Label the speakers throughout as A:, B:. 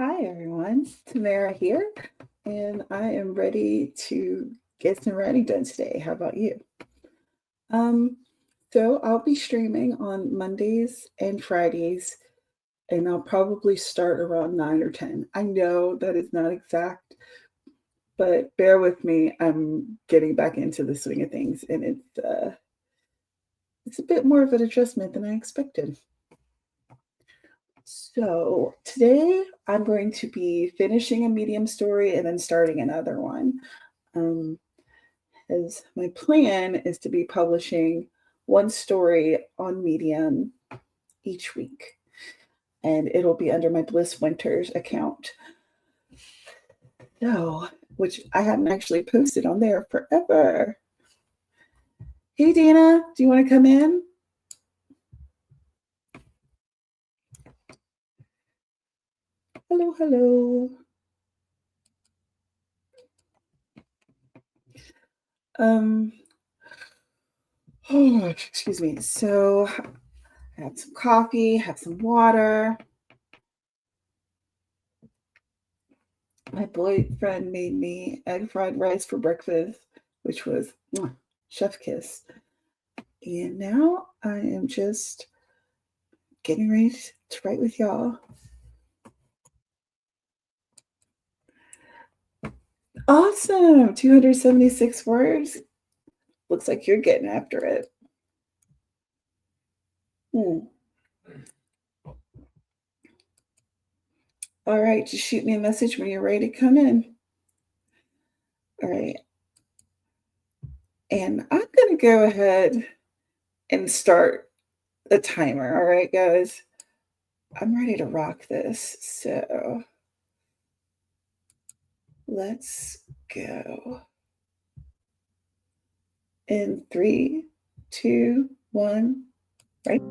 A: Hi everyone, Tamara here, and I am ready to get some writing done today. How about you? Um, so I'll be streaming on Mondays and Fridays, and I'll probably start around 9 or 10. I know that is not exact, but bear with me. I'm getting back into the swing of things, and it's a bit more of an adjustment than I expected. So today I'm going to be finishing a medium story and then starting another one. Um, as my plan is to be publishing one story on Medium each week, and it'll be under my Bliss Winters account. So, which I haven't actually posted on there forever. Hey Dana, do you want to come in? Hello, hello. Um, oh, excuse me. So I have some coffee, have some water. My boyfriend made me egg fried rice for breakfast, which was chef kiss. And now I am just getting ready to write with y'all. Awesome. 276 words. Looks like you're getting after it. All right, just shoot me a message when you're ready to come in. All right. And I'm going to go ahead and start the timer. All right, guys. I'm ready to rock this. So let's go. In 3, 2, 1, right?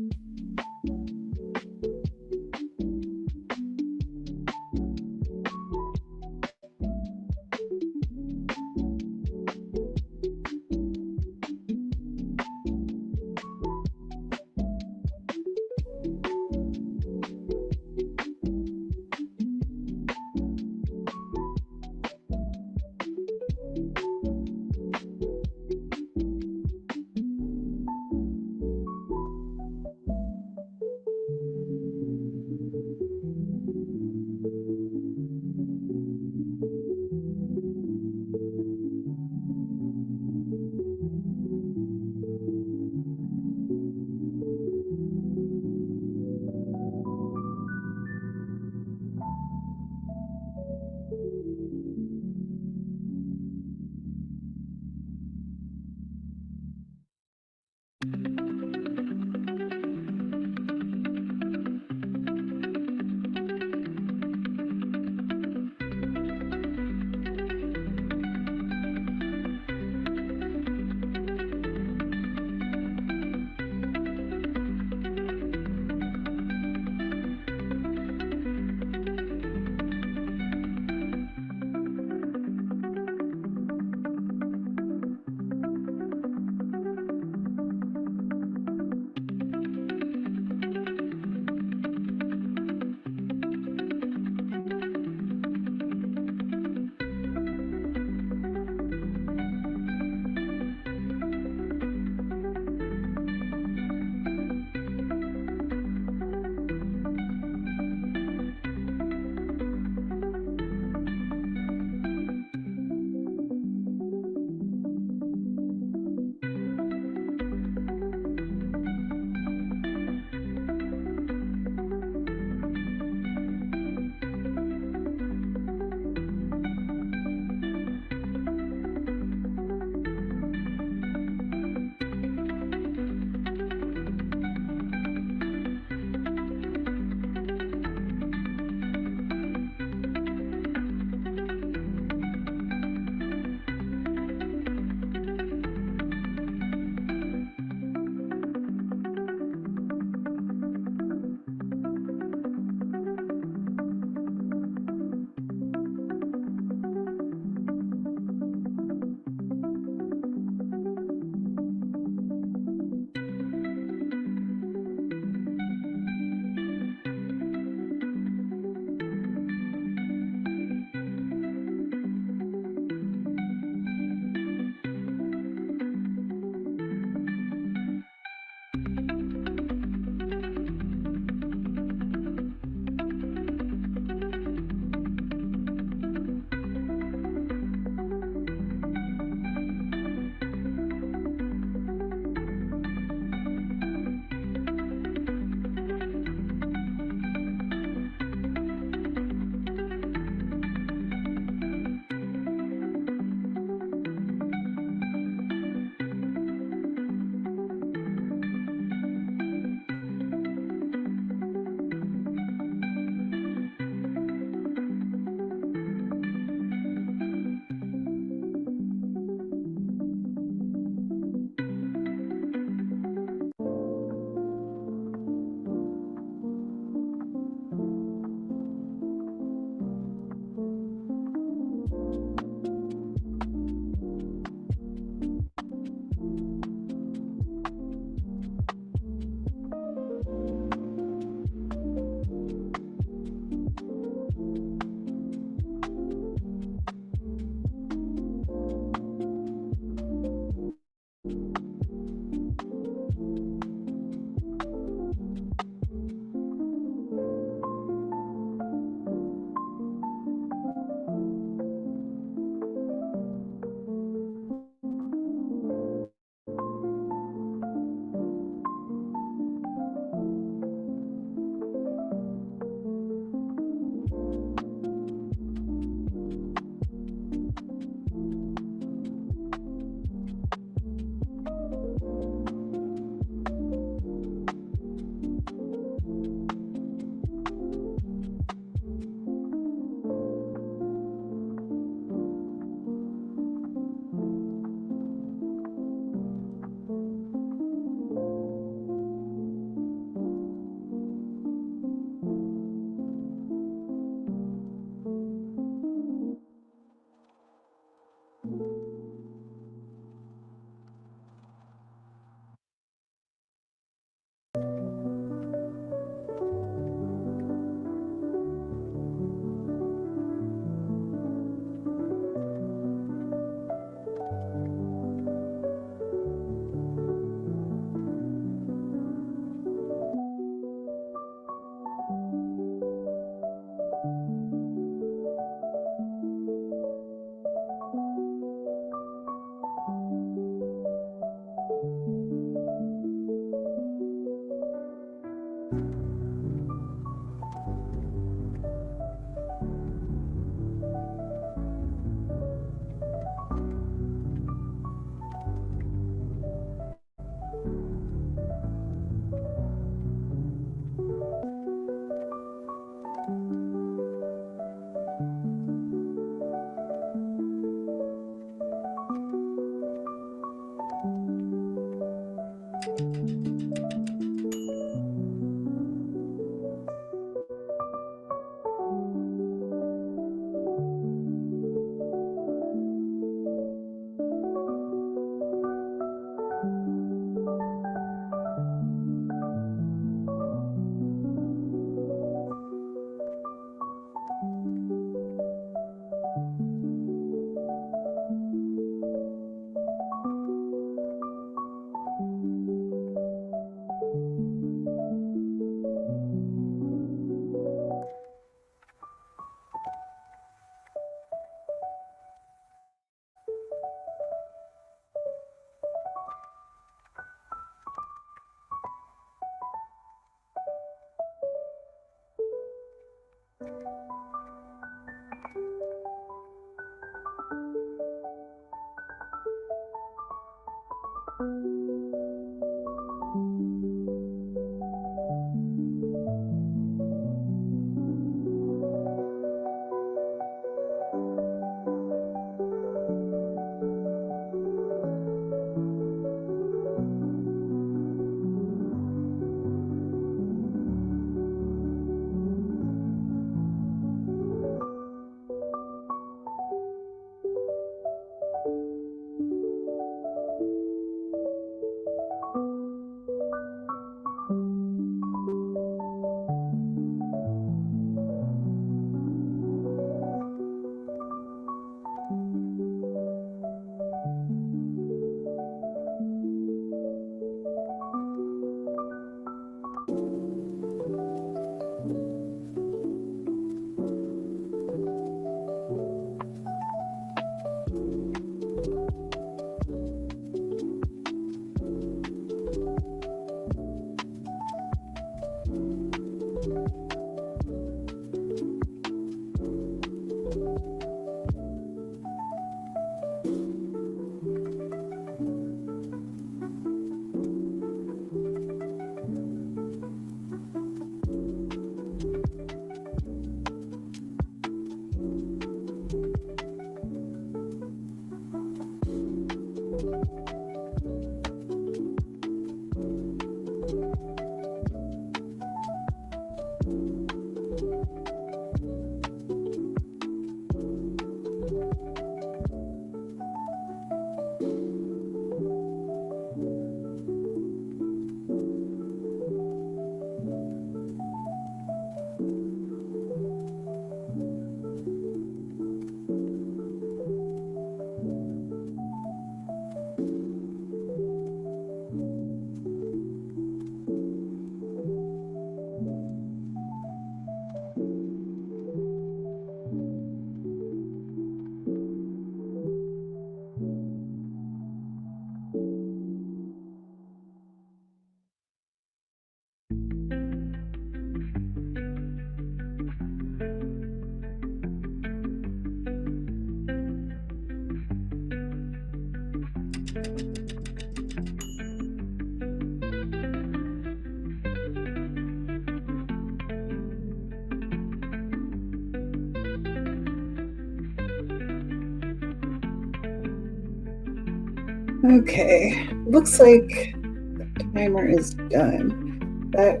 A: Okay, looks like the timer is done. That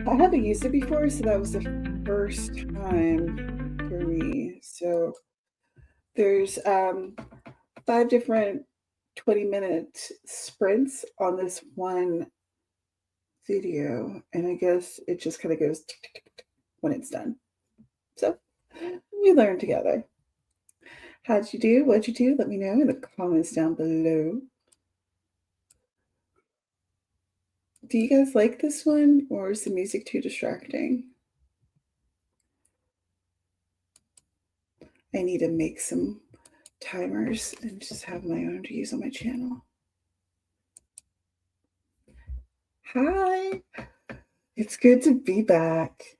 A: I haven't used it before, so that was the first time for me. So there's 5 different 20-minute sprints on this one video, and I guess it just kind of goes tick, tick, tick, tick when it's done. So we learn together. How'd you do? What'd you do? Let me know in the comments down below. Do you guys like this one, or is the music too distracting? I need to make some timers and just have my own to use on my channel. Hi. It's good to be back.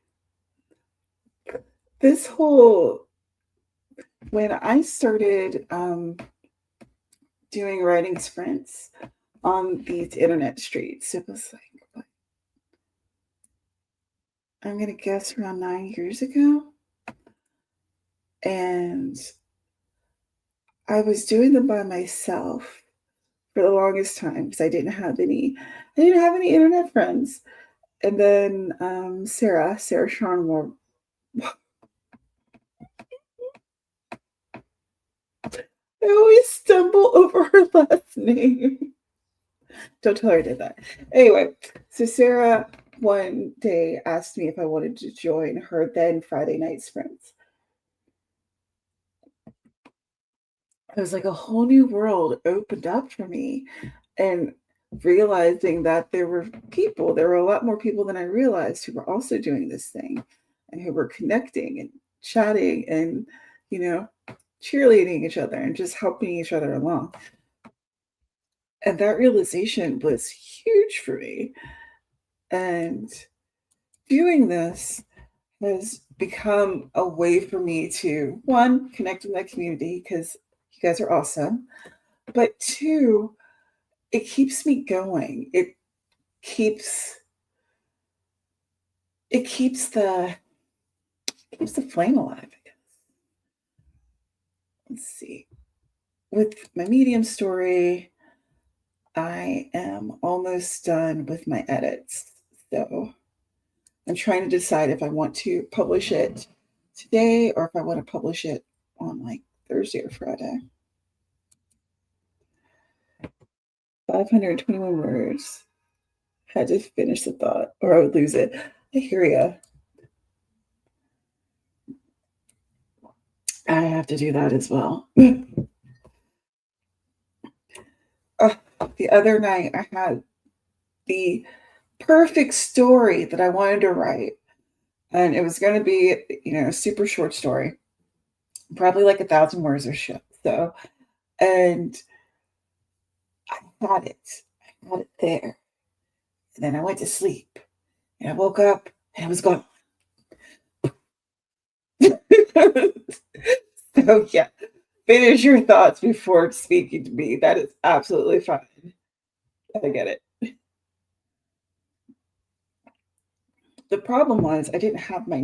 A: This whole when I started doing writing sprints on these internet streets, it was like I'm gonna guess around 9 years ago, and I was doing them by myself for the longest time because I didn't have any internet friends. And then Sarah Sharnmore, I always stumble over her last name. Don't tell her I did that. Anyway, so Sarah one day asked me if I wanted to join her then Friday night sprints. It was like a whole new world opened up for me, and realizing that there were a lot more people than I realized who were also doing this thing and who were connecting and chatting and, you know, cheerleading each other and just helping each other along. And that realization was huge for me. And doing this has become a way for me to, one, connect with my community because you guys are awesome, but two, it keeps me going. Keeps it keeps the flame alive, I guess. Let's see. With my medium story, I am almost done with my edits. So I'm trying to decide if I want to publish it today or if I want to publish it on like Thursday or Friday. 521 words. Had to finish the thought or I would lose it. I hear ya. I have to do that as well. The other night, I had the perfect story that I wanted to write, and it was going to be, a super short story, probably like 1,000 words or so. And I had it. I had it there. And then I went to sleep, and I woke up, and it was gone. So yeah, finish your thoughts before speaking to me. That is absolutely fine. I get it. The problem was I didn't have my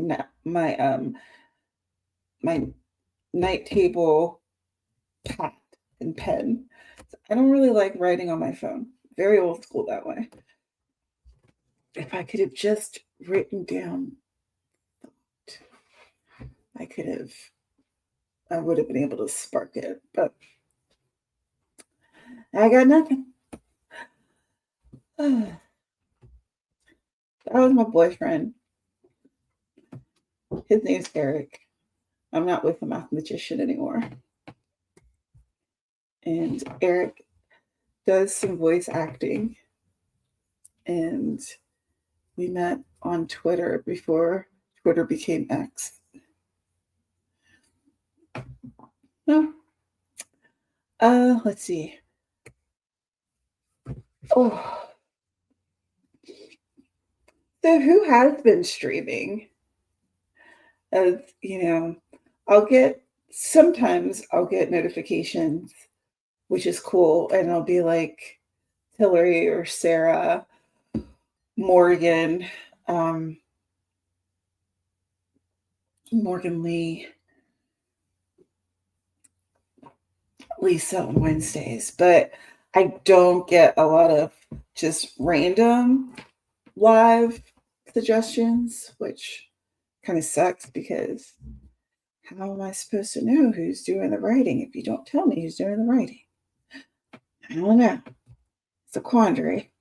A: night table pad and pen. So I don't really like writing on my phone. Very old school that way. If I could have just written down, I could have, I would have been able to spark it, but I got nothing. That was my boyfriend. His name's Eric. I'm not with the mathematician anymore. And Eric does some voice acting. And we met on Twitter before Twitter became X. No. Let's see. Oh. So who has been streaming? As sometimes I'll get notifications, which is cool, and I'll be like Hillary or Sarah, Morgan, Morgan Lee, Lisa on Wednesdays, but I don't get a lot of just random live suggestions, which kind of sucks because how am I supposed to know who's doing the writing if you don't tell me who's doing the writing? I don't know. It's a quandary.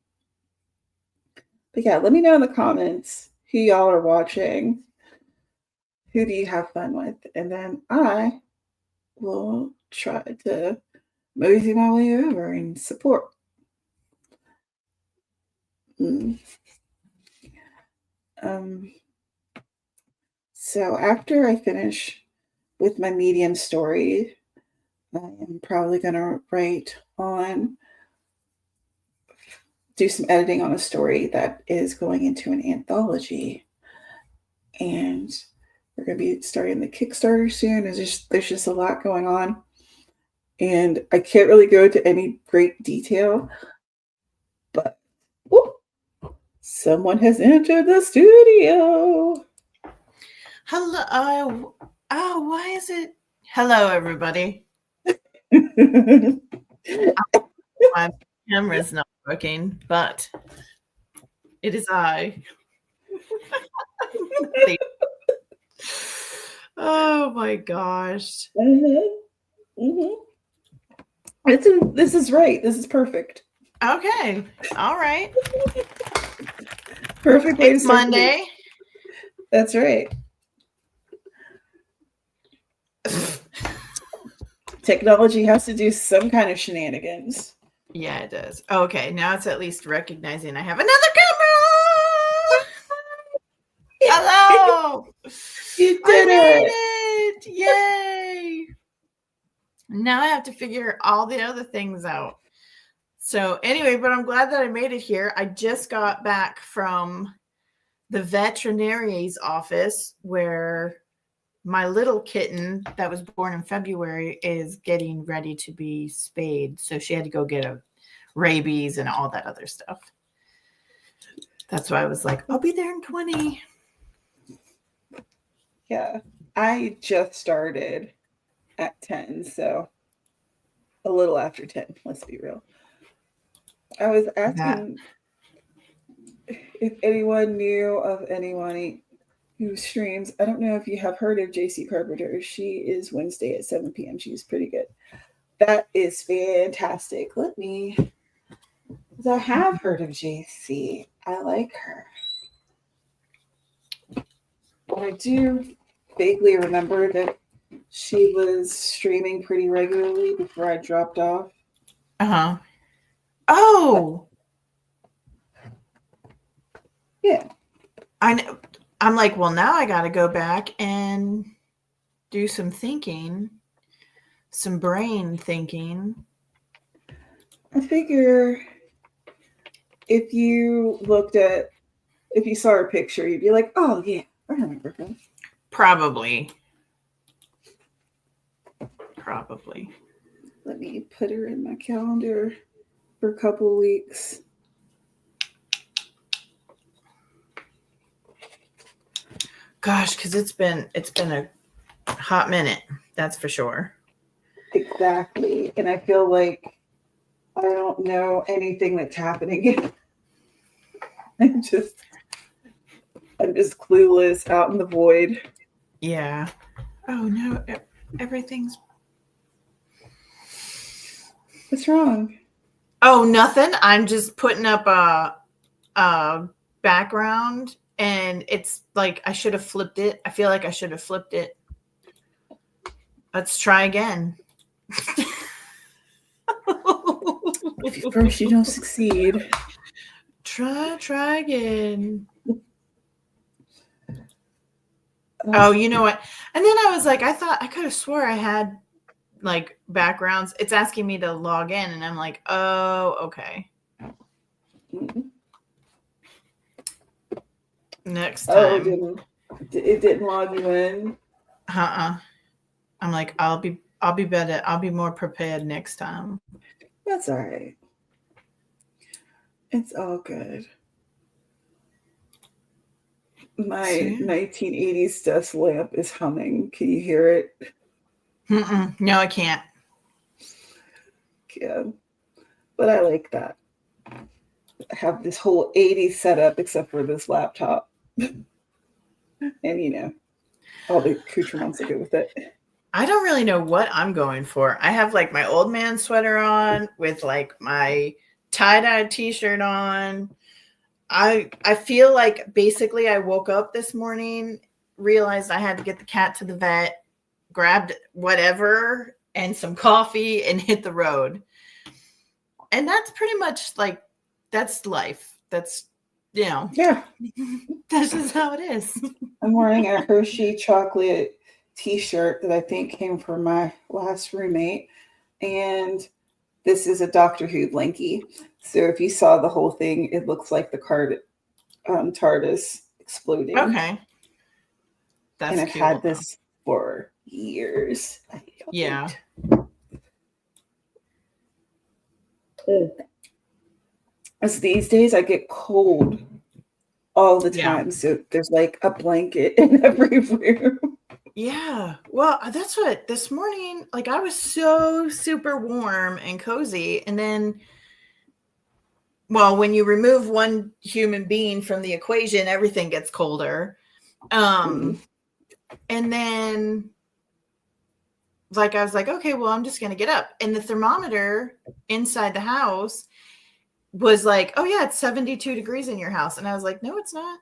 A: But yeah, let me know in the comments who y'all are watching. Who do you have fun with? And then I will try to mosey my way over and support. So after I finish with my medium story, I am probably going to write on do some editing on a story that is going into an anthology. And we're going to be starting the Kickstarter soon. There's just a lot going on. And I can't really go into any great detail, but someone has entered the studio.
B: Hello. Oh, why is it? Hello, everybody. My camera's not working, but it is I. Oh my gosh.
A: This is right. This is perfect.
B: Okay. All right.
A: Perfect way
B: It's
A: to start
B: Monday.
A: That's right. Technology has to do some kind of shenanigans.
B: Yeah, it does. Okay, now it's at least recognizing I have another camera. Hello.
A: You did
B: it. Yay. Now I have to figure all the other things out. So anyway, but I'm glad that I made it here. I just got back from the veterinary's office where my little kitten that was born in February is getting ready to be spayed. So she had to go get a rabies and all that other stuff. That's why I was like, I'll be there in 20.
A: Yeah, I just started at 10, so a little after 10, let's be real. I was asking if anyone knew of anyone who streams. I don't know if you have heard of JC Carpenter. She is Wednesday at 7 p.m. She's pretty good. That is fantastic. because I have heard of JC. I like her. But I do vaguely remember that she was streaming pretty regularly before I dropped off.
B: Uh-huh. Oh.
A: Yeah.
B: I'm like, well, now I got to go back and do some thinking, some brain thinking.
A: I figure if you saw her picture, you'd be like, oh, yeah, I remember her.
B: Probably.
A: Let me put her in my calendar for a couple of weeks.
B: Gosh, because it's been a hot minute, that's for sure.
A: Exactly. And I feel like I don't know anything that's happening. I'm just clueless out in the void.
B: Yeah. Oh no, everything's.
A: What's wrong?
B: Oh, nothing. I'm just putting up a background, and it's like I should have flipped it. I feel like I should have flipped it. Let's try again.
A: First, you don't succeed.
B: Try again. Oh, you know what? And then I was like, I thought I could have swore I had like backgrounds. It's asking me to log in, and I'm like, oh, okay. Next time.
A: It didn't log you in.
B: I'm like, I'll be better. I'll be more prepared next time.
A: That's all right. It's all good. My 1980s desk lamp is humming. Can you hear it?
B: No, I can't.
A: Yeah. But I like that. I have this whole 80s setup except for this laptop. And, all the accoutrements that go with it.
B: I don't really know what I'm going for. I have like my old man sweater on with like my tie-dye t-shirt on. I feel like basically I woke up this morning, realized I had to get the cat to the vet, grabbed whatever and some coffee and hit the road. And that's pretty much like, that's life. That's,
A: Yeah.
B: That's just how it is.
A: I'm wearing a Hershey chocolate t-shirt that I think came from my last roommate. And this is a Doctor Who blankie. So if you saw the whole thing, it looks like the TARDIS exploding.
B: Okay.
A: And
B: That's
A: I've
B: cool.
A: had this for years. I
B: Yeah.
A: As these days, I get cold all the
B: Yeah.
A: time. So there's like a blanket in every room.
B: Yeah. Well, that's what this morning, like I was so super warm and cozy. And then, well, when you remove one human being from the equation, everything gets colder. And then like I was like, okay, well, I'm just going to get up. And the thermometer inside the house was like, oh yeah, it's 72 degrees in your house. And I was like, no, it's not.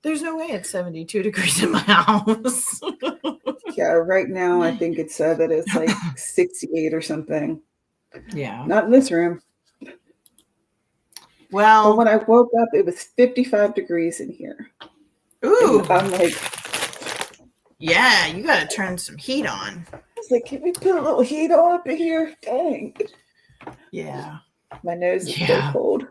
B: There's no way it's 72 degrees in my house.
A: Yeah, right now I think it said that it's like 68 or something.
B: Yeah.
A: Not in this room.
B: Well,
A: but when I woke up, it was 55 degrees in here.
B: Ooh.
A: And I'm like,
B: yeah, you got to turn some heat on.
A: I was like, can we put a little heat on up in here? Dang.
B: Yeah.
A: My nose is so cold.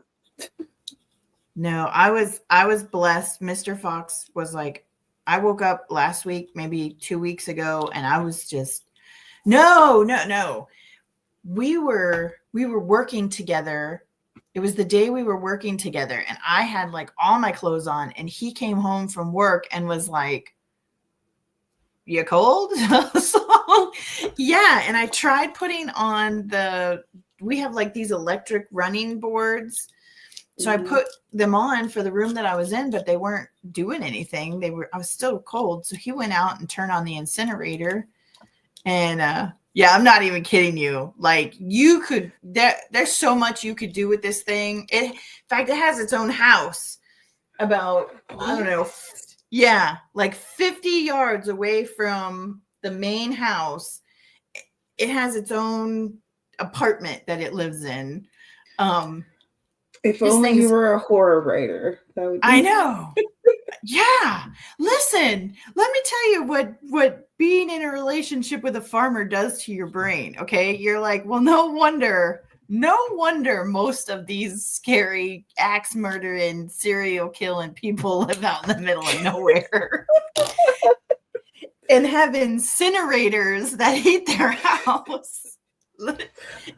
B: No, I was blessed. Mr. Fox was like, I woke up last week, maybe 2 weeks ago, and I was just, no. We were working together. It was the day we were working together, and I had like all my clothes on, and he came home from work and was like, you cold? So, yeah. And I tried putting on we have like these electric running boards. So I put them on for the room that I was in, but they weren't doing anything. I was still cold. So he went out and turned on the incinerator. And yeah, I'm not even kidding you. Like there's so much you could do with this thing. In fact, it has its own house about, I don't know. Yeah. Like 50 yards away from the main house. It has its own apartment that it lives in.
A: If only you were a horror writer. That would be.
B: I know. Yeah. Listen, let me tell you what being in a relationship with a farmer does to your brain. Okay. You're like, well, no wonder most of these scary axe murdering, serial killing people live out in the middle of nowhere and have incinerators that heat their house.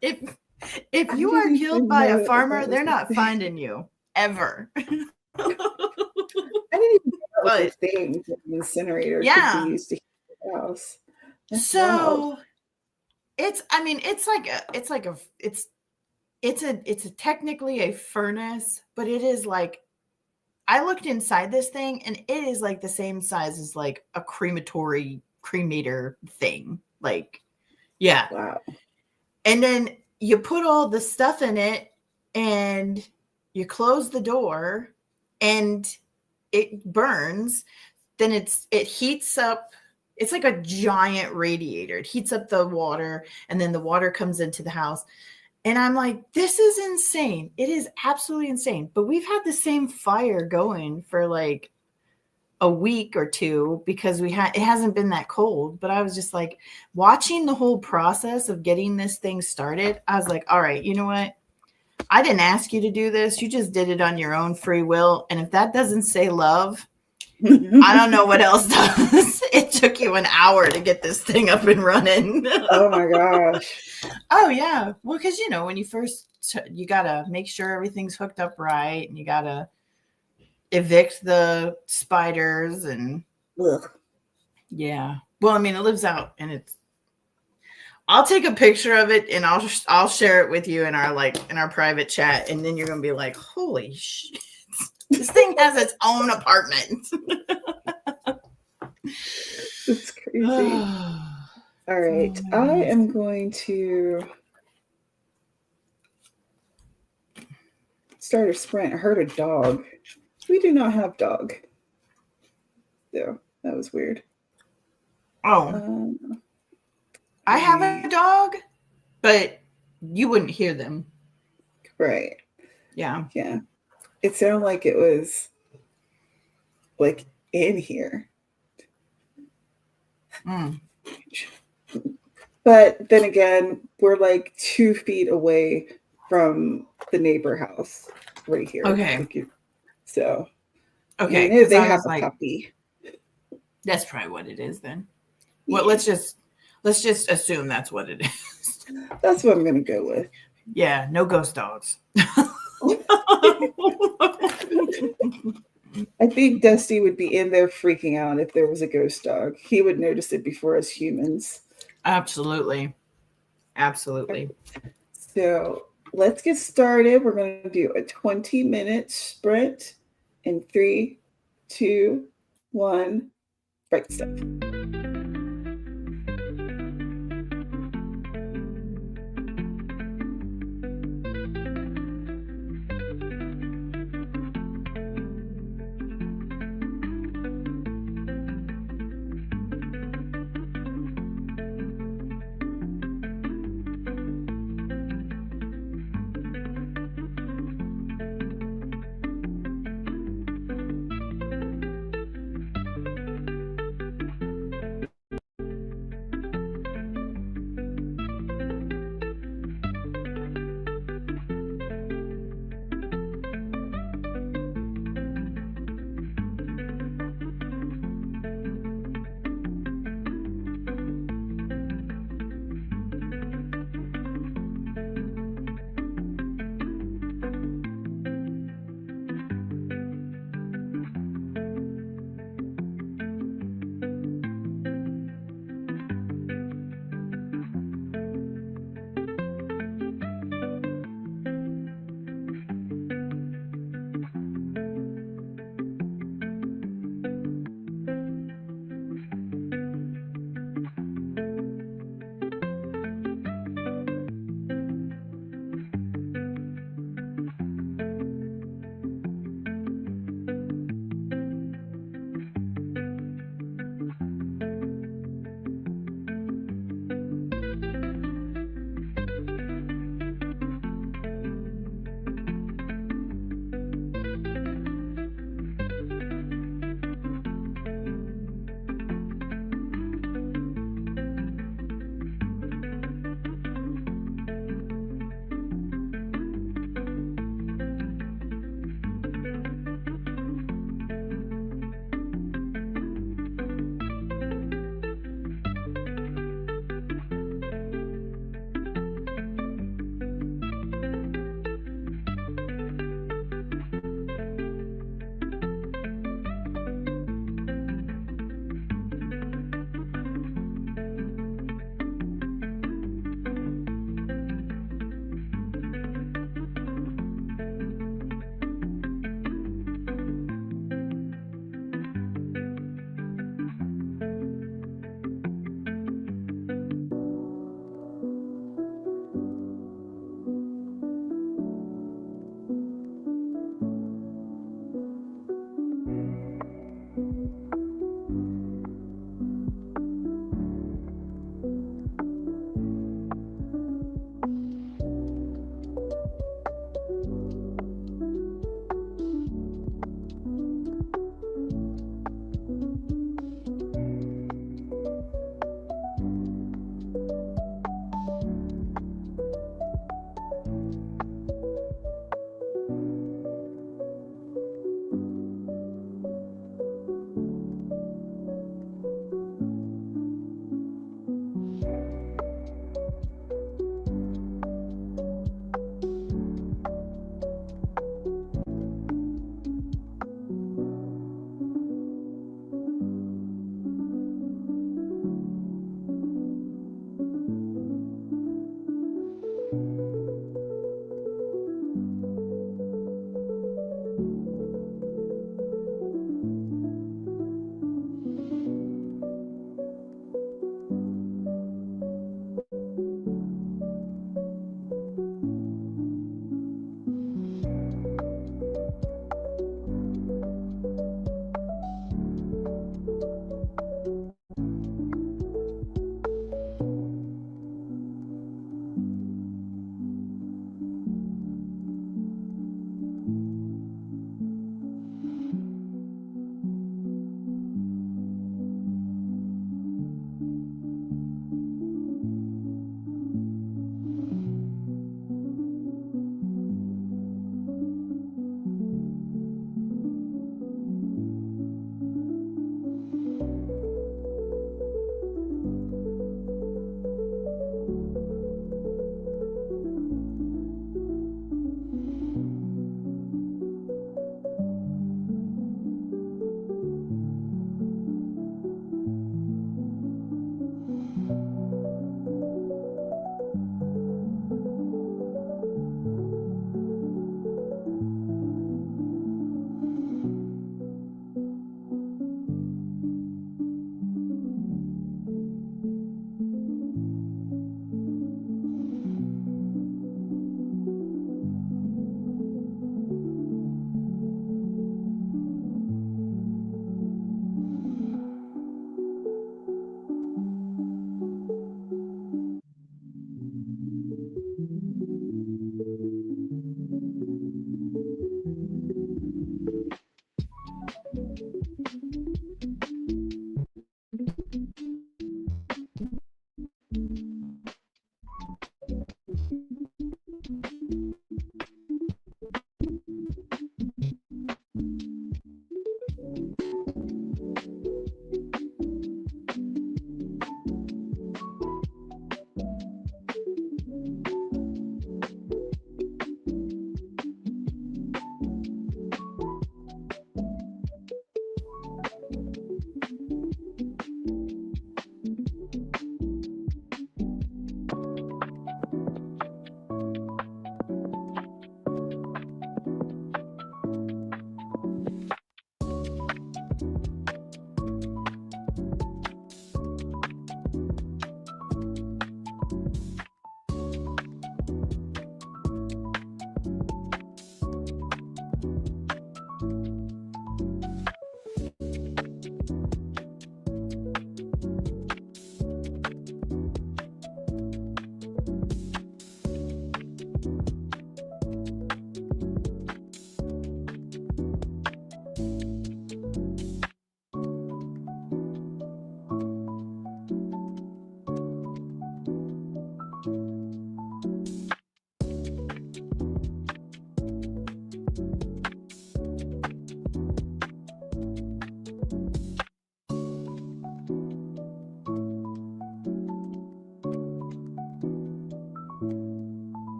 B: If you are killed by a farmer, they're not finding you ever.
A: I didn't even know that was a thing. The incinerator could be used to heat the house. That's
B: so wild. It's technically a furnace, but it is like, I looked inside this thing and it is like the same size as like a cremator thing. Like, yeah.
A: Wow.
B: And then you put all the stuff in it and you close the door and it burns. Then it heats up. It's like a giant radiator. It heats up the water and then the water comes into the house. And I'm like, this is insane. It is absolutely insane. But we've had the same fire going for like a week or two because it hasn't been that cold. But I was just like, watching the whole process of getting this thing started, I was like, all right, you know what? I didn't ask you to do this. You just did it on your own free will. And if that doesn't say love, I don't know what else does. It took you an hour to get this thing up and running.
A: Oh my gosh.
B: Oh yeah. Well, because when you first, you gotta make sure everything's hooked up right, and you gotta evict the spiders and yeah. Well, I mean, it lives out, and I'll take a picture of it and I'll share it with you in our private chat, and then you're gonna be like, holy shit. This thing has its own apartment.
A: It's crazy. All right. I am going to start a sprint. I heard a dog. We do not have dog. So that was weird.
B: Oh. I have a dog, but you wouldn't hear them.
A: Right.
B: Yeah.
A: Yeah. It sounded like it was like in here. But then again, we're like 2 feet away from the neighbor house right here.
B: Okay.
A: Like so, and I
B: Okay,
A: know
B: because
A: they
B: I
A: have
B: was
A: a
B: like,
A: puppy.
B: that's probably what it is then.
A: Yeah.
B: Well, let's just assume that's what it is.
A: That's what I'm gonna go with.
B: Yeah, no ghost dogs.
A: I think Dusty would be in there freaking out if there was a ghost dog. He would notice it before us humans.
B: Absolutely. Absolutely.
A: So let's get started. We're going to do a 20-minute sprint in 3, 2, 1, right step.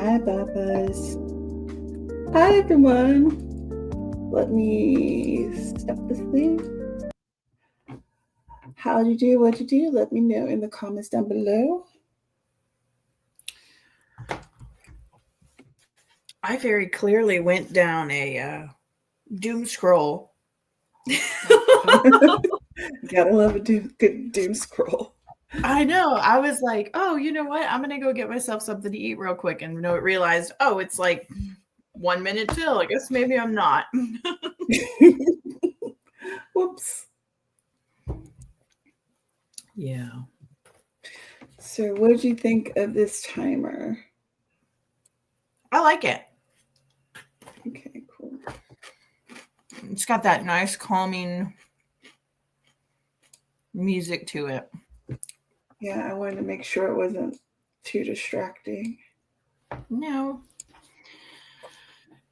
A: Hi, Babas. Hi, everyone. Let me stop this thing. How'd you do? What'd you do? Let me know in the comments down below.
B: I very clearly went down a doom scroll.
A: Gotta love a good doom scroll.
B: I know. I was like, oh, you know what? I'm going to go get myself something to eat real quick. And realized, oh, it's like 1 minute till. I guess maybe I'm not.
A: Whoops.
B: Yeah.
A: So what did you think of this timer?
B: I like it.
A: Okay, cool.
B: It's got that nice calming music to it.
A: Yeah, I wanted to make sure it wasn't too distracting.
B: No,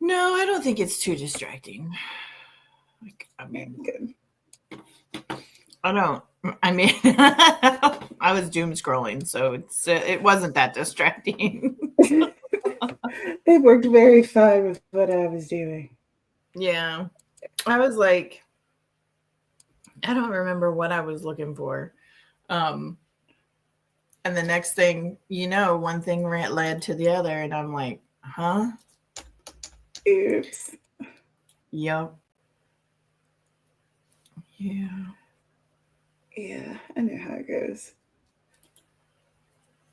B: I don't think it's too distracting. Like, I mean,
A: good.
B: I don't. I mean, I was doom scrolling, so it wasn't that distracting.
A: It worked very fine with what I was doing.
B: Yeah, I was like, I don't remember what I was looking for. And the next thing you know, one thing led to the other, and I'm like, huh?
A: Oops.
B: Yep. Yeah.
A: Yeah, I know how it goes.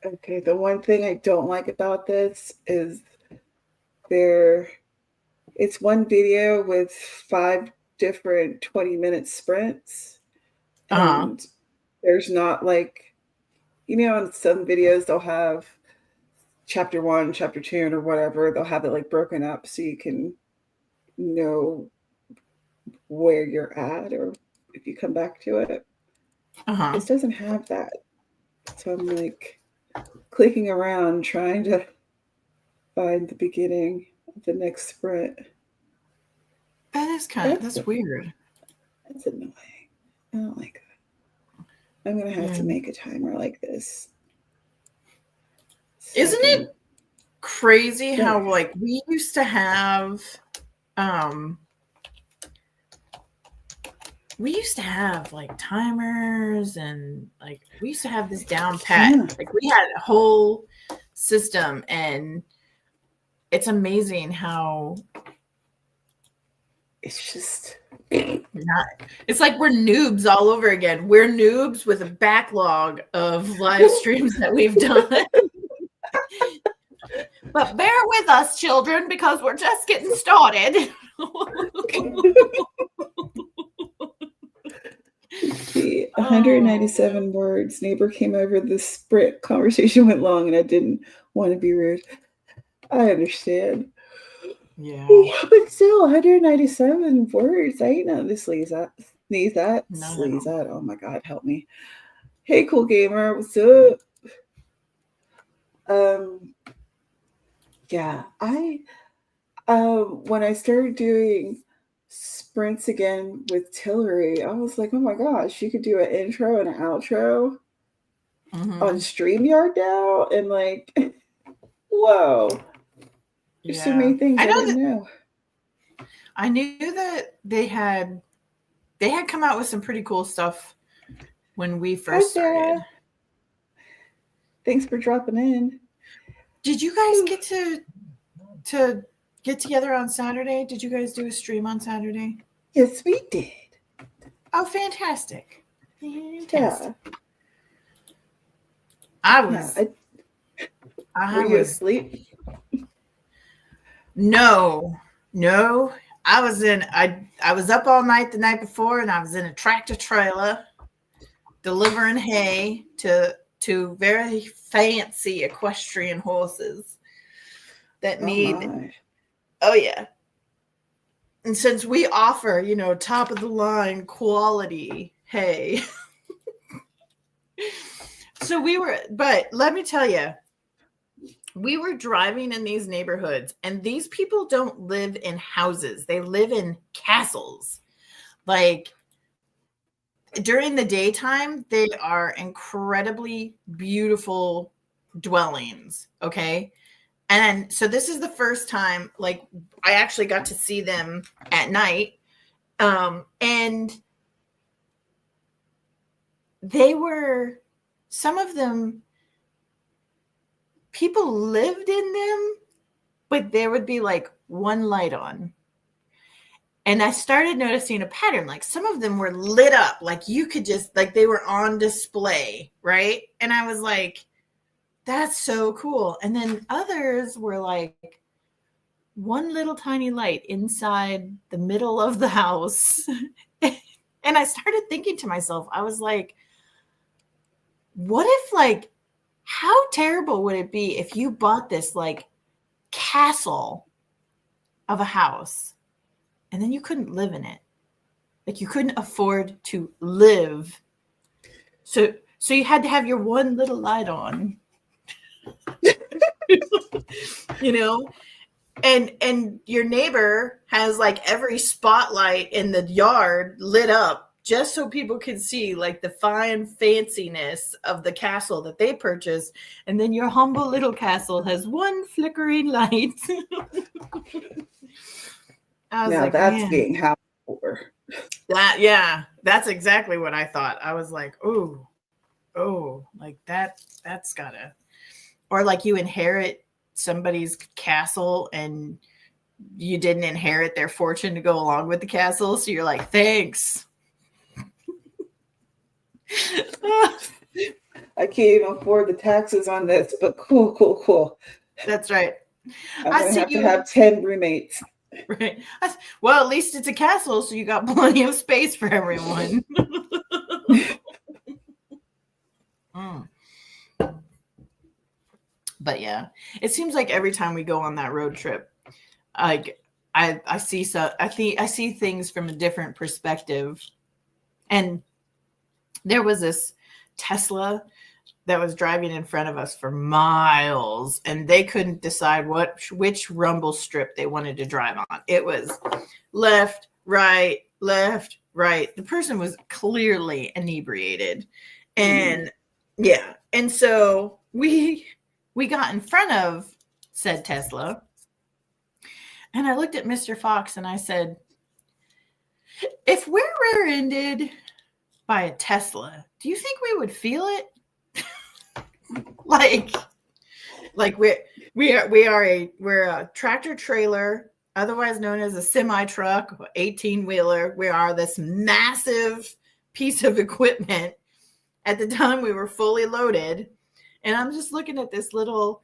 A: Okay, the one thing I don't like about this is it's one video with 5 different 20-minute sprints. And there's not like, on some videos they'll have chapter 1, chapter 2, or whatever. They'll have it like broken up so you can know where you're at or if you come back to it. This doesn't have that. So I'm like clicking around trying to find the beginning of the next sprint.
B: That is that's weird.
A: That's annoying. I don't like that. I'm going to have to make a timer like this. So
B: isn't it crazy how like we used to have like timers, and like we used to have this down pat. Yeah. Like we had a whole system, and it's amazing how
A: it's just
B: it's like we're noobs all over again. We're noobs with a backlog of live streams that we've done. But bear with us, children, because we're just getting started.
A: See, 197 words. Neighbor came over. The sprint conversation went long, and I didn't want to be rude. I understand.
B: Yeah.
A: But still, 197 words. I ain't nothing to sneeze at. Sneeze at. Oh my God, help me. Hey, cool gamer. What's up? Yeah, when I started doing sprints again with Tillery, I was like, oh my gosh, you could do an intro and an outro on StreamYard now, and like, whoa, there's so many things I didn't know.
B: I knew that they had come out with some pretty cool stuff when we first started.
A: Thanks for dropping in.
B: Did you guys get to get together on Saturday? Did you guys do a stream on Saturday?
A: Yes, we did.
B: Oh, fantastic.
A: Yeah.
B: I was.
A: Were you asleep?
B: No. I was up all night the night before, and I was in a tractor trailer delivering hay to very fancy equestrian horses that need. Oh yeah. And since we offer, top of the line quality hay. So but let me tell you, we were driving in these neighborhoods, and these people don't live in houses. They live in castles. Like during the daytime, they are incredibly beautiful dwellings. Okay. And so this is the first time, like, I actually got to see them at night. And they were, some of them, people lived in them, but there would be like one light on. And I started noticing a pattern. Like some of them were lit up, like you could just, like they were on display, right? And I was like, that's so cool. And then others were like one little tiny light inside the middle of the house. And I started thinking to myself, I was like, what if, like, how terrible would it be if you bought this like castle of a house and then you couldn't live in it? Like you couldn't afford to live. So you had to have your one little light on. You know? And your neighbor has like every spotlight in the yard lit up just so people can see like the fine fanciness of the castle that they purchased. And then your humble little castle has one flickering light. I was
A: Now
B: like,
A: that's
B: man,
A: being happy for.
B: that's exactly what I thought. I was like, oh, like that's gotta, or like you inherit somebody's castle and you didn't inherit their fortune to go along with the castle. So you're like, thanks.
A: I can't even afford the taxes on this, but cool.
B: That's right.
A: I'm going to have 10 roommates.
B: Right. Well, at least it's a castle, so you got plenty of space for everyone. But yeah, it seems like every time we go on that road trip, like I see things from a different perspective. And there was this Tesla that was driving in front of us for miles, and they couldn't decide which rumble strip they wanted to drive on. It was left, right. The person was clearly inebriated. And yeah. And so we got in front of said Tesla, and I looked at Mr. Fox and I said, if we're rear-ended by a Tesla, do you think we would feel it? like we're a tractor trailer, otherwise known as a semi truck, 18-wheeler. We are this massive piece of equipment. At the time we were fully loaded, and I'm just looking at this little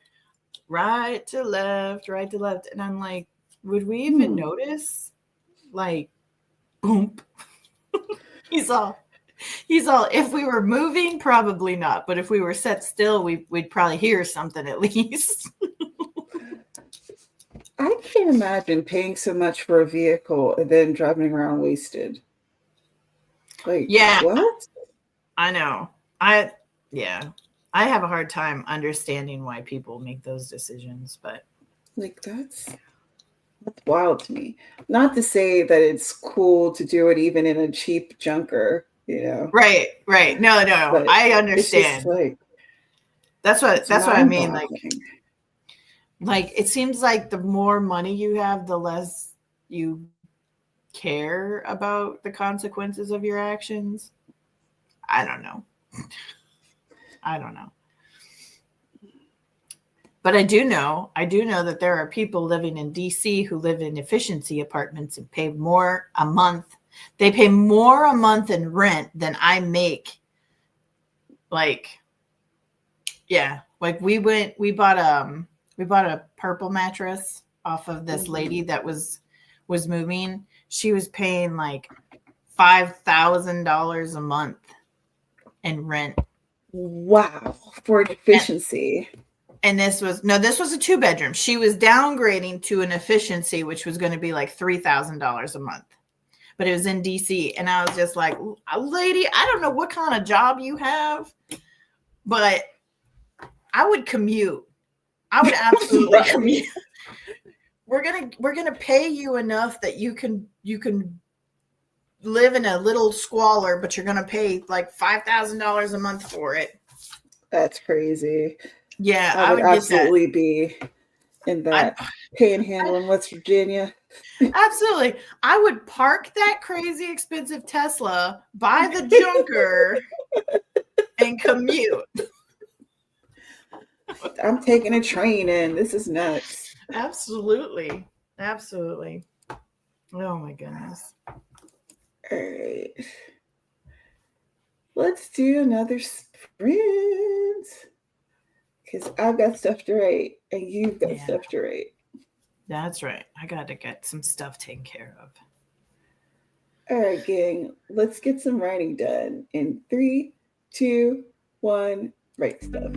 B: right to left, and I'm like, would we even notice? Like, boom. He's all, if we were moving, probably not. But if we were set still, we'd probably hear something at least.
A: I can't imagine paying so much for a vehicle and then driving around wasted. Like,
B: yeah,
A: what?
B: I know. I have a hard time understanding why people make those decisions, but
A: like that's wild to me. Not to say that it's cool to do it even in a cheap junker, you know.
B: Right. No,
A: But
B: I understand.
A: Like,
B: that's what I mean.
A: Like
B: it seems like the more money you have, the less you care about the consequences of your actions. I don't know. But I do know that there are people living in DC who live in efficiency apartments and pay more a month. They pay more a month in rent than I make. Like, yeah, like we bought a purple mattress off of this lady that was moving. She was paying like $5,000 a month in rent.
A: Wow, for efficiency.
B: And this was a 2-bedroom. She was downgrading to an efficiency, which was going to be like $3,000 a month. But it was in DC. And I was just like, lady, I don't know what kind of job you have, but I would commute. I would absolutely commute. We're gonna pay you enough that you can live in a little squalor, but you're gonna pay like $5,000 a month for it.
A: That's crazy.
B: Yeah,
A: I would absolutely be in
B: I'd,
A: that panhandle in West Virginia.
B: absolutely. I would park that crazy expensive Tesla by the junker and commute.
A: I'm taking a train in. This is nuts.
B: Absolutely. Absolutely. Oh my goodness.
A: All right. Let's do another sprint. Because I've got stuff to write and you've got stuff to write.
B: That's right. I got to get some stuff taken care of.
A: All right, gang. Let's get some writing done. In 3, 2, 1, write stuff.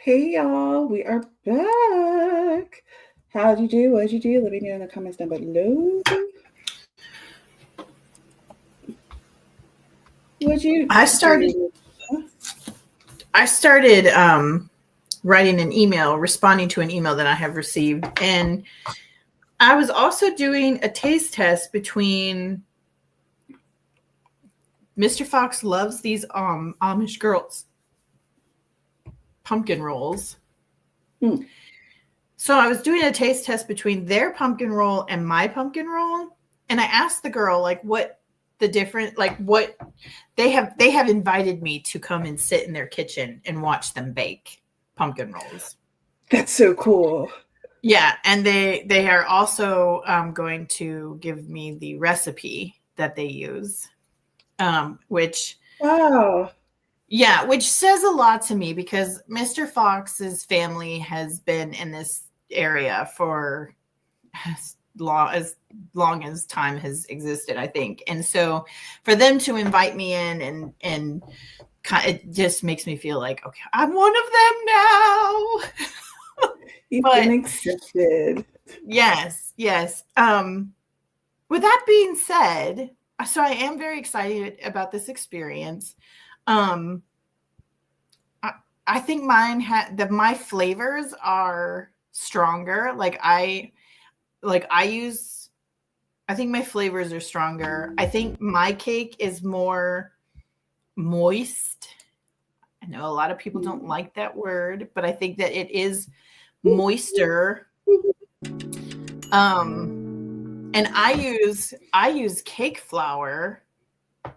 A: Hey y'all, we are back. How'd you do? What'd you do? Let me know in the comments down below. What'd you
B: I started writing an email, responding to an email that I have received. And I was also doing a taste test between Mr. Fox loves these Amish girls pumpkin rolls. So I was doing a taste test between their pumpkin roll and my pumpkin roll. And I asked the girl, like, what the different, like, what they have invited me to come and sit in their kitchen and watch them bake pumpkin rolls.
A: That's so cool.
B: Yeah, and they are also going to give me the recipe that they use, which
A: wow,
B: yeah, which says a lot to me because Mr. Fox's family has been in this area for as long as time has existed, I think, and so for them to invite me in and it just makes me feel like, okay, I'm one of them now.
A: You've been accepted.
B: Yes. With that being said, so I am very excited about this experience. I think my flavors are stronger. I think my flavors are stronger. I think my cake is more moist. I know a lot of people don't like that word, but I think that it is moister. And I use cake flour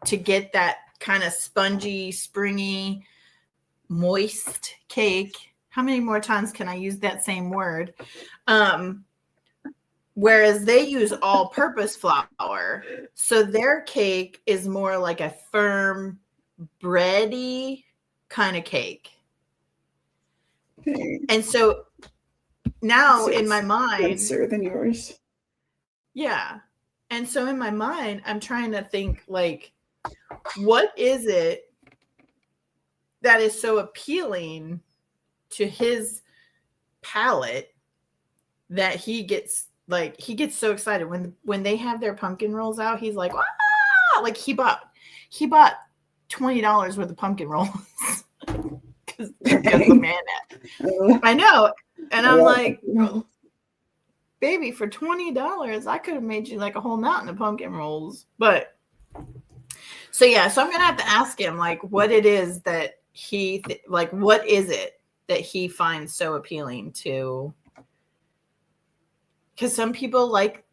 B: to get that kind of spongy, springy, moist cake. How many more times can I use that same word? Whereas they use all-purpose flour, so their cake is more like a firm, bready kind of cake.
A: Okay.
B: And so now in my mind,
A: denser than yours.
B: Yeah. And so in my mind, I'm trying to think, like, what is it that is so appealing to his palate that he gets so excited when they have their pumpkin rolls out. He's like, ah! Like he bought $20 worth of pumpkin rolls because the man I know. And I'm like, baby, for $20, I could have made you like a whole mountain of pumpkin rolls. But so I'm gonna have to ask him, like, what it is that what is it that he finds so appealing to? Because some people like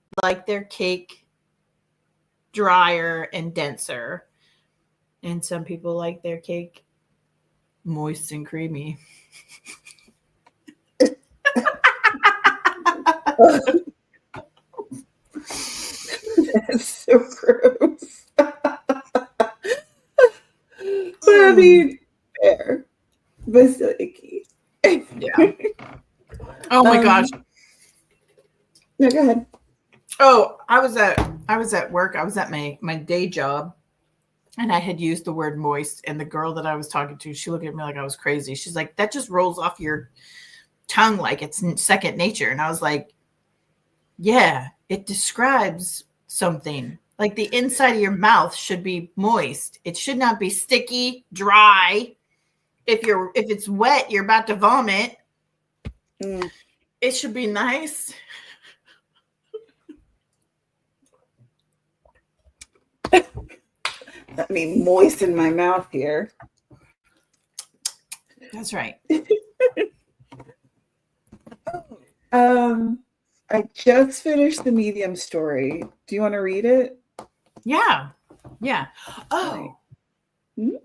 B: their cake drier and denser, and some people like their cake moist and creamy.
A: That's so gross. But I mean, fair, but still icky.
B: Yeah. Oh my gosh.
A: No, go ahead.
B: Oh, I was at work. I was at my day job, and I had used the word moist. And the girl that I was talking to, she looked at me like I was crazy. She's like, "That just rolls off your tongue like it's second nature." And I was like, "Yeah, it describes something. Like the inside of your mouth should be moist. It should not be sticky, dry. If it's wet, you're about to vomit. It should be nice."
A: Let me moisten my mouth here.
B: That's right.
A: I just finished the Medium story. Do you want to read it?
B: Yeah. Oh.
A: Right.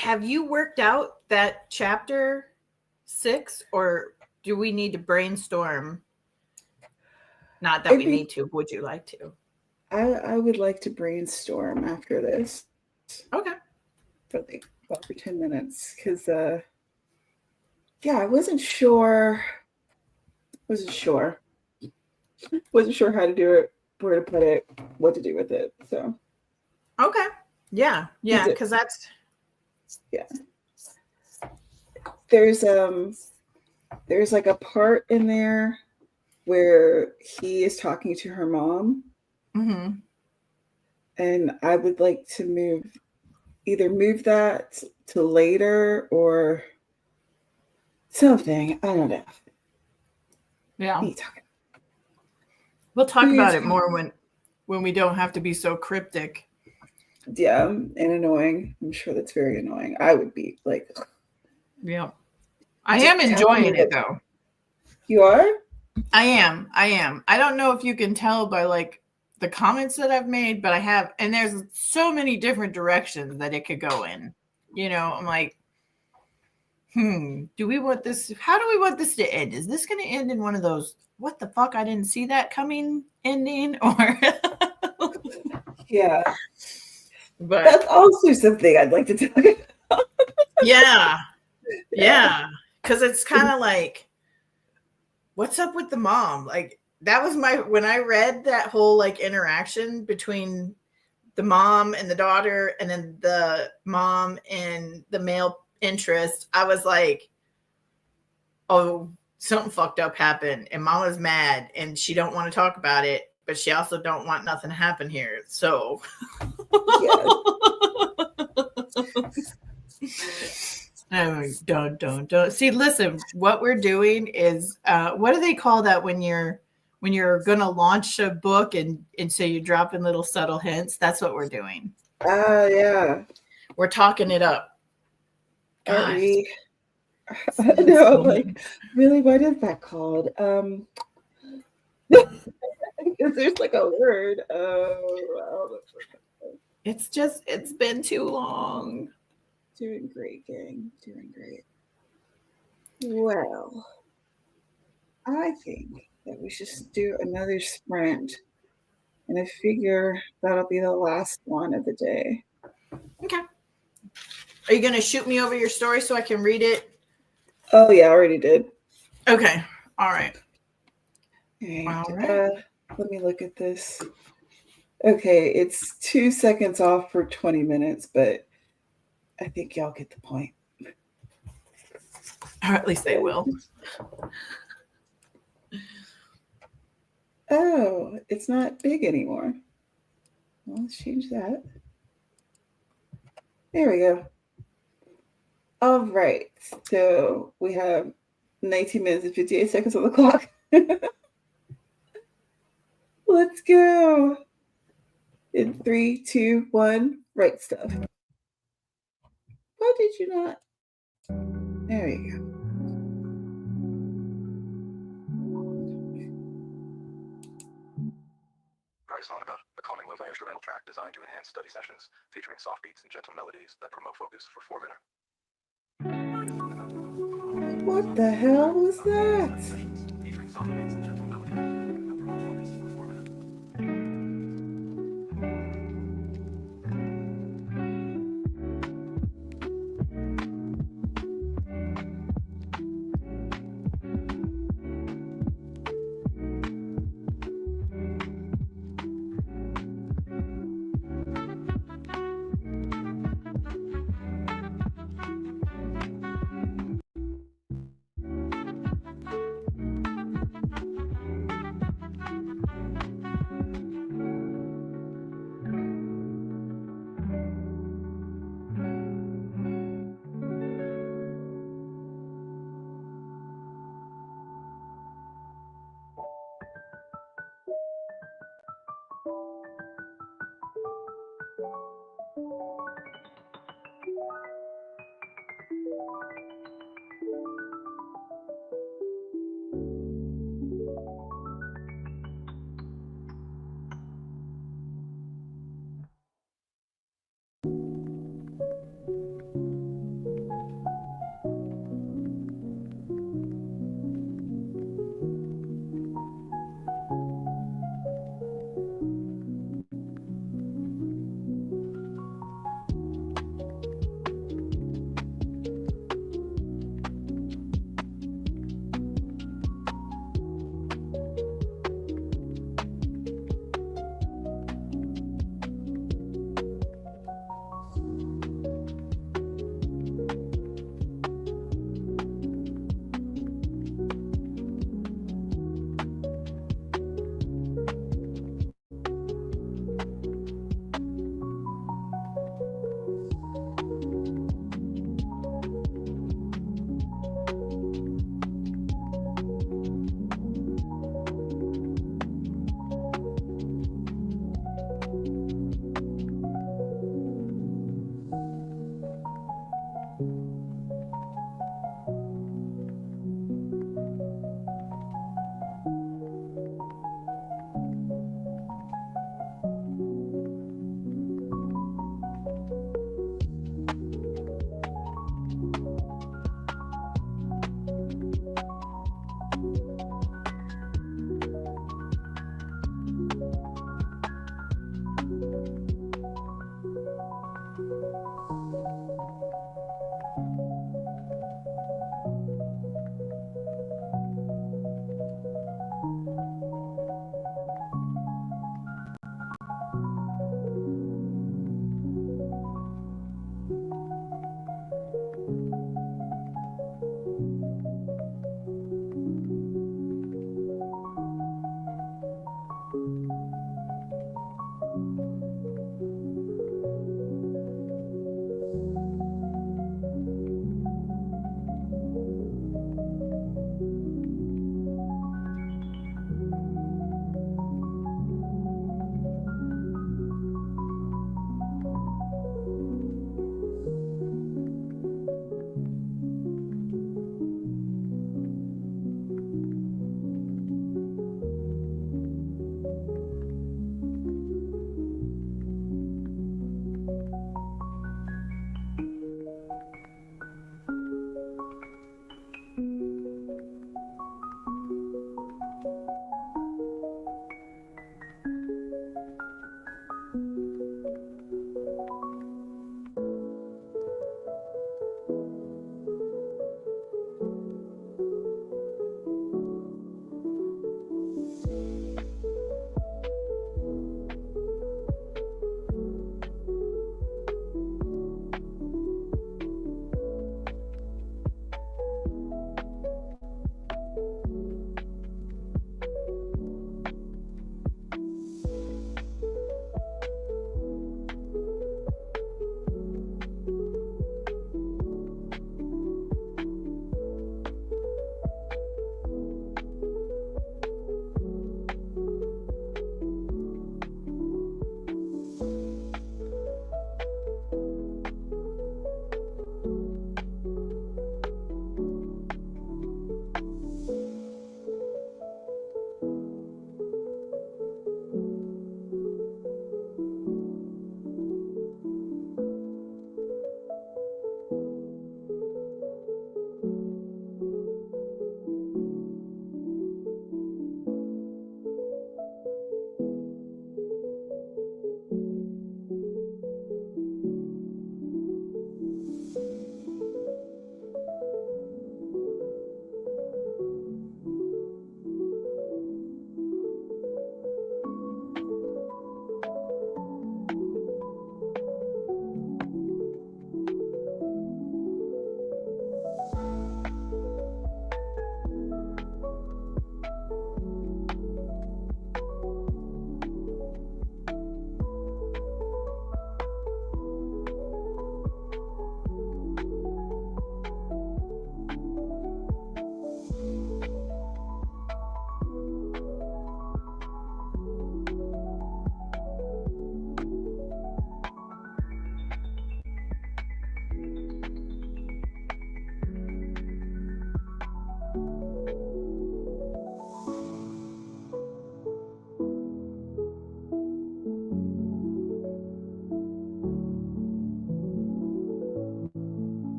B: Have you worked out that chapter 6, or do we need to brainstorm? Not that we need to. Would you like to?
A: I would like to brainstorm after this.
B: Okay.
A: For like 12 or 10 minutes. Because, I wasn't sure. Wasn't sure how to do it, where to put it, what to do with it. So.
B: Okay. Yeah. Because that's.
A: Yeah. there's like a part in there where he is talking to her mom,
B: Mm-hmm.
A: and I would like to either move that to later or something. I don't know.
B: Yeah.
A: What are you talking
B: We'll talk
A: Who are you
B: about it
A: talking
B: more when we don't have to be so cryptic.
A: Yeah, and annoying. I'm sure that's very annoying. I would be like,
B: Yeah. I
A: just
B: am
A: tell me
B: enjoying it though.
A: you are.
B: I am. I don't know if you can tell by like the comments that I've made, but I have, and there's so many different directions that it could go in. You know, I'm like, do we want this? How do we want this to end? Is this going to end in one of those, what the fuck? I didn't see that coming ending, or,
A: Yeah,
B: but
A: that's also something I'd like to tell you.
B: yeah, yeah. Cause it's kind of like, what's up with the mom? Like, that was when I read that whole like interaction between the mom and the daughter, and then the mom and the male interest, I was like, oh, something fucked up happened, and mama's mad, and she don't want to talk about it, but she also don't want nothing to happen here. So,
A: Yeah.
B: don't. See, listen, what we're doing is, what do they call that when you're gonna launch a book and so you drop in little subtle hints? That's what we're doing.
A: Yeah.
B: We're talking it up.
A: Aren't
B: God,
A: we?
B: it's
A: No,
B: so
A: like, really, what is that called? Because there's like a word.
B: it's been too long.
A: Doing great, gang. Doing great. Well, I think that we should do another sprint, and I figure that'll be the last one of the day.
B: Okay. Are you gonna shoot me over your story so I can read it?
A: Oh yeah, I already did.
B: Okay. All right.
A: All right. Let me look at this. Okay, it's 2 seconds off for 20 minutes, but I think y'all get the point.
B: Or at least they will.
A: Oh, it's not big anymore. Well, let's change that. There we go. All right. So we have 19 minutes and 58 seconds on the clock. Let's go. In 3, 2, 1, write stuff. Why did you not? There you go.
C: Sonata, a calming lo-fi instrumental track designed to enhance study sessions, featuring soft beats and gentle melodies that promote focus for 4 minutes.
A: What the hell was that?
C: Featuring soft beats and gentle melodies that promote focus for 4 minutes.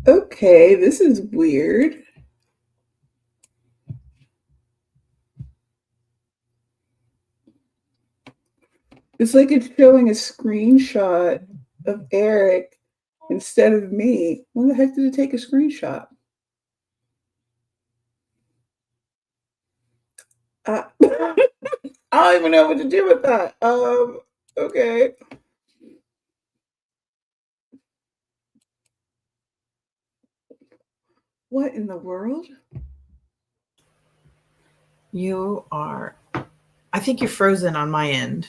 A: Okay, this is weird. It's like it's showing a screenshot of Eric instead of me. When the heck did it take a screenshot? I don't even know what to do with that. Okay. What in the world?
B: You are, I think you're frozen on my end.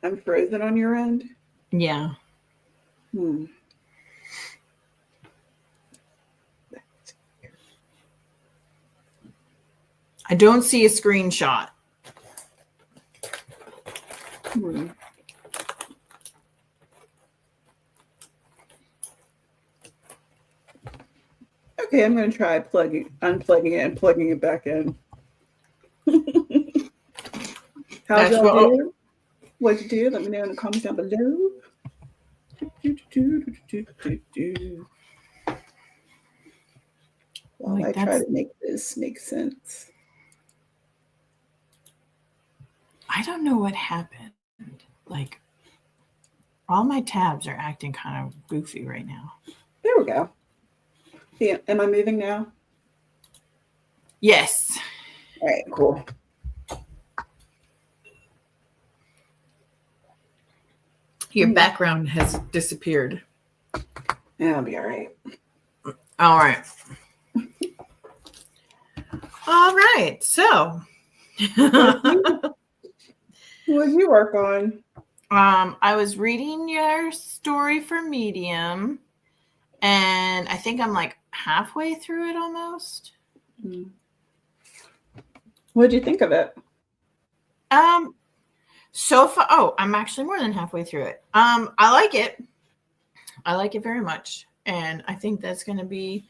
A: I'm frozen on your end?
B: Yeah. I don't see a screenshot.
A: Okay, I'm going to try unplugging it and plugging it back in. How'd y'all do? What'd you do? Let me know in the comments down below. While I try to make this make sense.
B: I don't know what happened. Like, all my tabs are acting kind of goofy right now.
A: There we go. Yeah, am I moving now?
B: Yes.
A: All right, cool.
B: Your background has disappeared.
A: Yeah, I'll be all right.
B: All right. All right. So,
A: what did you work on?
B: I was reading your story for Medium, and I think I'm like halfway through it almost.
A: What did you think of it?
B: So far, I'm actually more than halfway through it. I like it. I like it very much, and I think that's going to be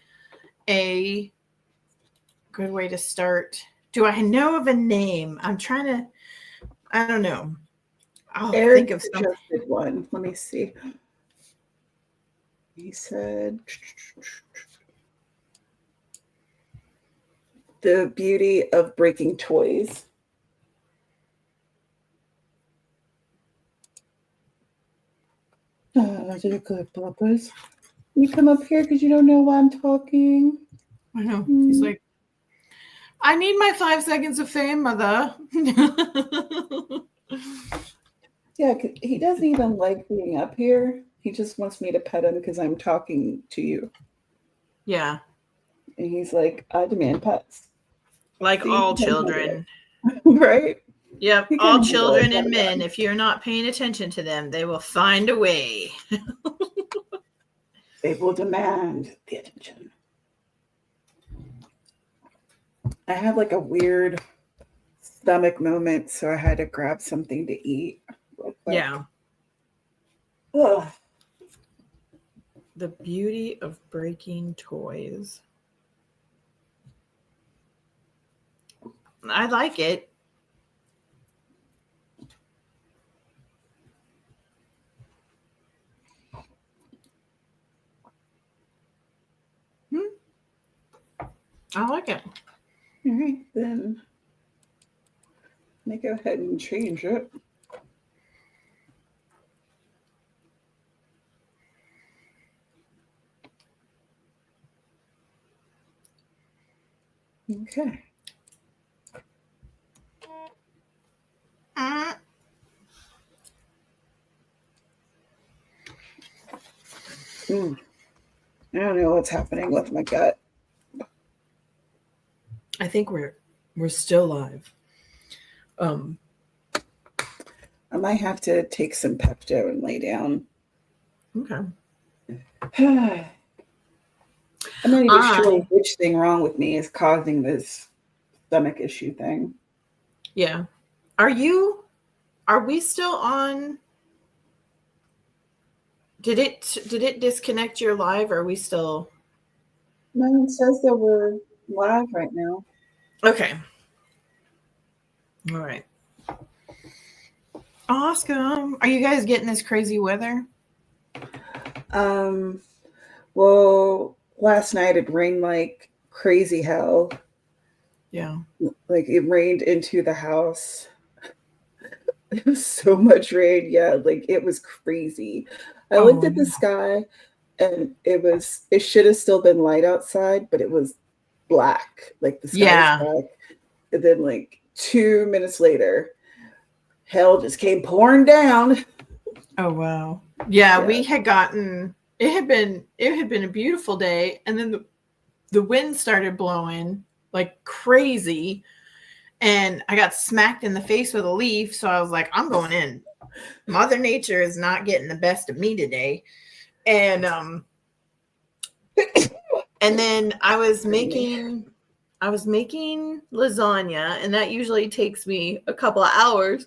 B: a good way to start. Do I know of a name? I'm trying to. I don't know. I'll think of something.
A: Suggested one. Let me see. He said The Beauty of Breaking Toys. Did it good, Papa's? You come up here because you don't know why I'm talking.
B: I know. He's like, I need my 5 seconds of fame, mother.
A: Yeah, he doesn't even like being up here. He just wants me to pet him because I'm talking to you.
B: Yeah.
A: And he's like, I demand pets.
B: Like all children.
A: Right?
B: Yep. All children and men, if you're not paying attention to them, they will find a way.
A: They will demand the attention. I had like a weird stomach moment, so I had to grab something to eat real quick.
B: Yeah.
A: Ugh.
B: The Beauty of Breaking Toys. I like it. I like it.
A: All right, then let me go ahead and change it. Okay. I don't know what's happening with my gut.
B: I think we're still live.
A: I might have to take some Pepto and lay down.
B: Okay.
A: I'm not even sure which thing wrong with me is causing this stomach issue thing.
B: Yeah. Are we still on? Did it disconnect your live, or are we still?
A: No, it says that we're live right now.
B: Okay. All right. Awesome. Are you guys getting this crazy weather?
A: Well, last night it rained like crazy hell.
B: Yeah.
A: Like it rained into the house. It was so much rain. Yeah, like it was crazy. I looked
B: Oh,
A: at the
B: no.
A: sky and it should have still been light outside, but it was black. Like the sky was
B: Yeah.
A: black. And then like 2 minutes later, hell just came pouring down.
B: Oh, wow. Yeah,
A: Yeah.
B: we had gotten it had been a beautiful day, and then the wind started blowing like crazy, and I got smacked in the face with a leaf, so I was like, I'm going in. Mother Nature is not getting the best of me today. And then I was making lasagna, and that usually takes me a couple of hours.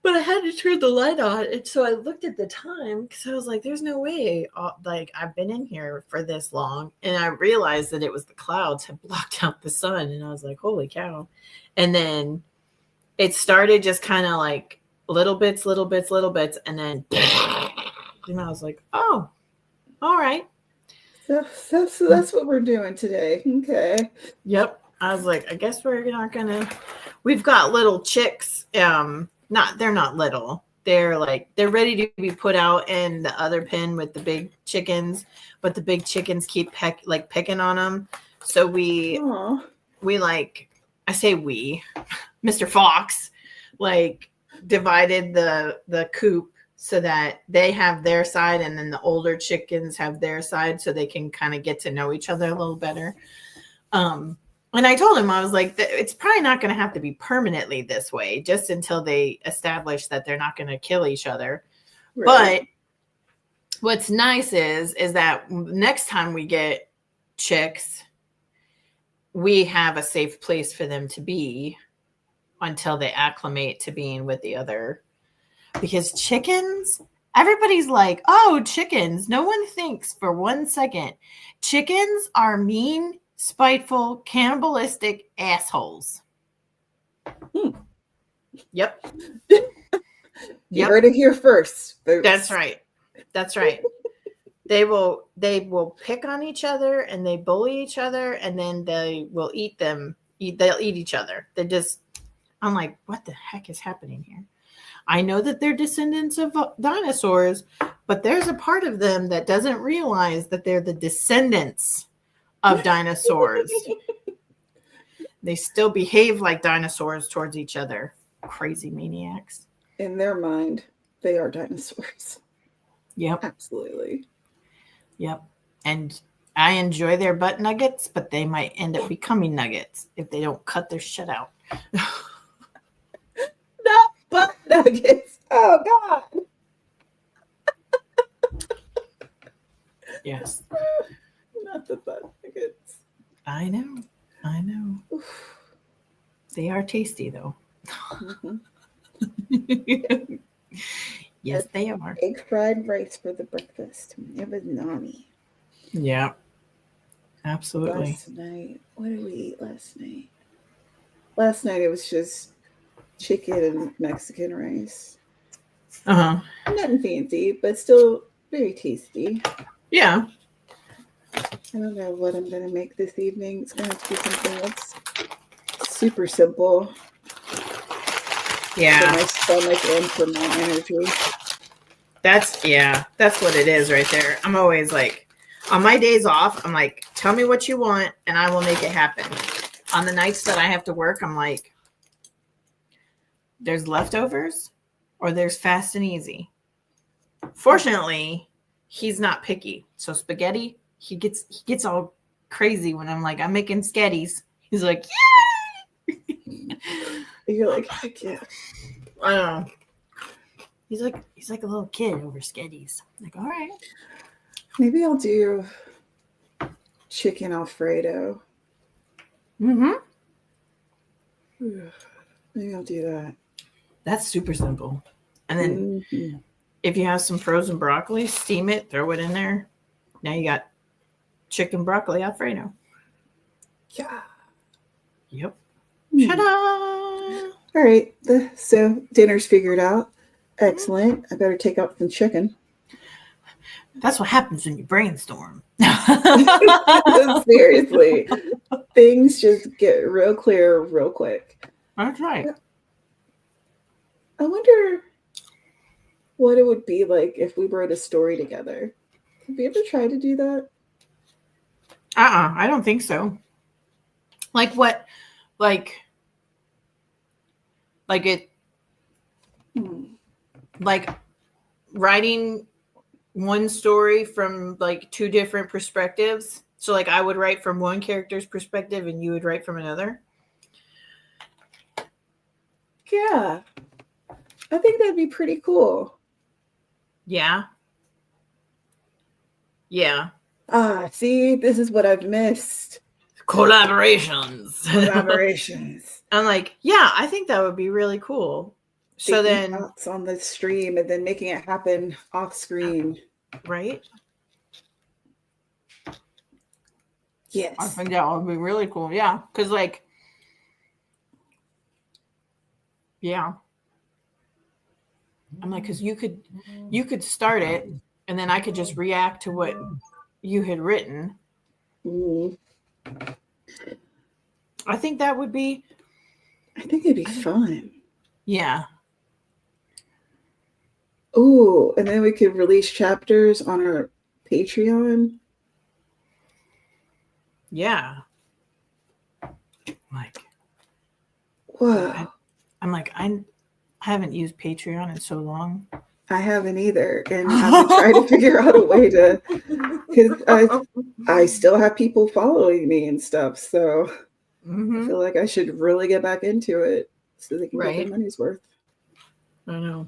B: But I had to turn the light on, and so I looked at the time because I was like, "There's no way, like I've been in here for this long." And I realized that it was the clouds had blocked out the sun, and I was like, "Holy cow!" And then it started just kind of like little bits, and then, and I was like, "Oh, all right."
A: So that's what we're doing today. Okay.
B: Yep. I was like, I guess we're not gonna. We've got little chicks. They're not little. They're ready to be put out in the other pen with the big chickens, but the big chickens keep picking on them. So we
A: Aw.
B: like, I say we, Mr. Fox, like divided the coop so that they have their side and then the older chickens have their side so they can kind of get to know each other a little better. And I told him, I was like, it's probably not going to have to be permanently this way, just until they establish that they're not going to kill each other.
A: Right.
B: But what's nice is that next time we get chicks, we have a safe place for them to be until they acclimate to being with the other. Because chickens, everybody's like, oh, chickens. No one thinks for 1 second. Chickens are mean, spiteful, cannibalistic assholes. Yep.
A: You heard it here first, folks.
B: That's right. That's right. They will pick on each other and they bully each other, and then they will eat them. They'll eat each other. I'm like, what the heck is happening here? I know that they're descendants of dinosaurs, but there's a part of them that doesn't realize that they're the descendants of dinosaurs. They still behave like dinosaurs towards each other. Crazy maniacs.
A: In their mind, they are dinosaurs.
B: Yep.
A: Absolutely.
B: Yep. And I enjoy their butt nuggets, but they might end up becoming nuggets if they don't cut their shit out.
A: Not butt nuggets. Oh, God.
B: Yes.
A: Not the butt nuggets.
B: I know.
A: Oof.
B: They are tasty, though.
A: Mhm.
B: Yes, they are.
A: Egg fried rice for the breakfast. It was nani.
B: Yeah. Absolutely.
A: Last night, what did we eat last night? Last night it was just chicken and Mexican rice.
B: Uh-huh.
A: Nothing fancy, but still very tasty.
B: Yeah.
A: I don't know what I'm going to make this evening. It's going to have to be something that's super simple for
B: Yeah.
A: my stomach and for my energy.
B: That's what it is right there. I'm always like, on my days off, I'm like, tell me what you want and I will make it happen. On the nights that I have to work, I'm like, there's leftovers or there's fast and easy. Fortunately, he's not picky. So spaghetti, he gets all crazy when I'm like, I'm making sketties. He's like, yay!
A: You're like, heck yeah.
B: I don't know. He's like a little kid over sketties. I'm like, all right.
A: Maybe I'll do chicken Alfredo.
B: Mm-hmm.
A: Maybe I'll do that.
B: That's super simple. And then
A: Mhm.
B: if you have some frozen broccoli, steam it, throw it in there. Now you got chicken broccoli Alfredo.
A: Yeah.
B: Yep.
A: Mm.
B: Ta-da!
A: All right. So dinner's figured out. Excellent. I better take out some chicken.
B: That's what happens when you brainstorm.
A: Seriously, things just get real clear real quick.
B: That's right.
A: I wonder what it would be like if we wrote a story together. Have you ever tried to do that?
B: I don't think so. Like what? Like it? Like writing one story from like two different perspectives. So like I would write from one character's perspective and you would write from another.
A: Yeah. I think that'd be pretty cool.
B: Yeah. Yeah.
A: See, this is what I've missed.
B: Collaborations.
A: Collaborations.
B: I'm like, yeah, I think that would be really cool. So
A: Taking
B: then
A: thoughts on the stream and then making it happen off screen.
B: right?
A: Yes.
B: I think that would be really cool. Yeah. Cause like, yeah. I'm like, cause you could start it and then I could just react to what you had written.
A: Mm.
B: I think that would be.
A: I think it'd be fun.
B: Yeah.
A: Ooh, and then we could release chapters on our Patreon.
B: Yeah. Like,
A: Wow.
B: I'm like, I haven't used Patreon in so long.
A: I haven't either. And I've been trying to figure out a way to, because I still have people following me and stuff. So I feel like I should really get back into it so they can get their money's worth.
B: I know.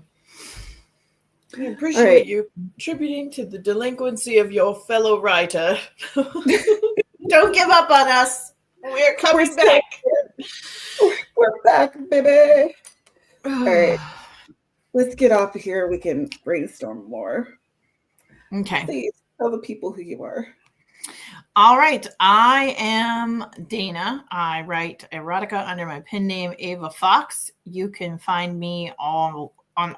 B: I appreciate you contributing to the delinquency of your fellow writer. Don't give up on us. We're coming back.
A: We're back, baby. All right. Let's get off of here. We can brainstorm more.
B: Okay.
A: Please tell the people who you are.
B: All right. I am Dana. I write erotica under my pen name, Ava Fox. You can find me on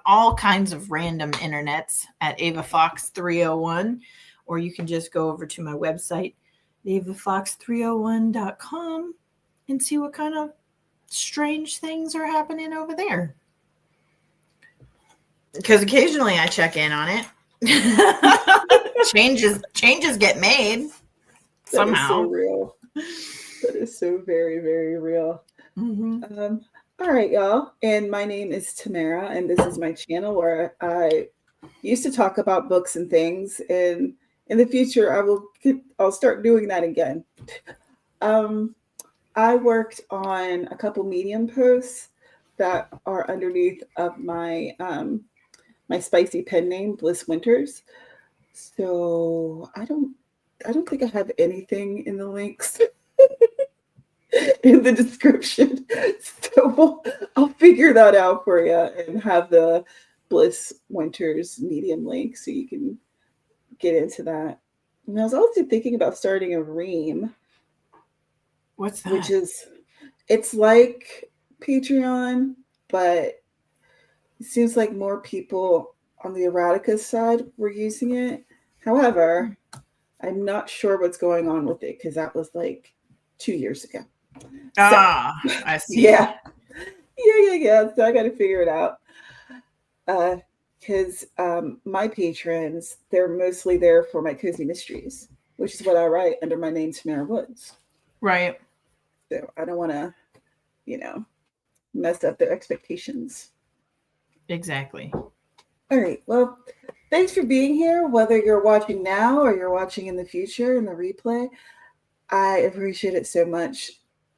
B: all kinds of random internets at Ava Fox 301, or you can just go over to my website, avafox301.com, and see what kind of strange things are happening over there. Because occasionally I check in on it. changes get made somehow.
A: That is so real. That is so very, very real.
B: Mm-hmm.
A: All right, y'all. And my name is Tamara, and this is my channel where I used to talk about books and things. And in the future, I'll start doing that again. I worked on a couple Medium posts that are underneath of my my spicy pen name, Bliss Winters. So I don't think I have anything in the links in the description. So I'll figure that out for you and have the Bliss Winters Medium link so you can get into that. And I was also thinking about starting a Ream.
B: What's that?
A: Which is, it's like Patreon, but it seems like more people on the erotica side were using it. However, I'm not sure what's going on with it because that was like 2 years ago.
B: I see.
A: Yeah. So I got to figure it out. Because my patrons, they're mostly there for my cozy mysteries, which is what I write under my name, Tamara Woods.
B: Right.
A: So I don't want to, mess up their expectations.
B: Exactly.
A: All right. Well, thanks for being here, whether you're watching now or you're watching in the future in the replay. I appreciate it so much.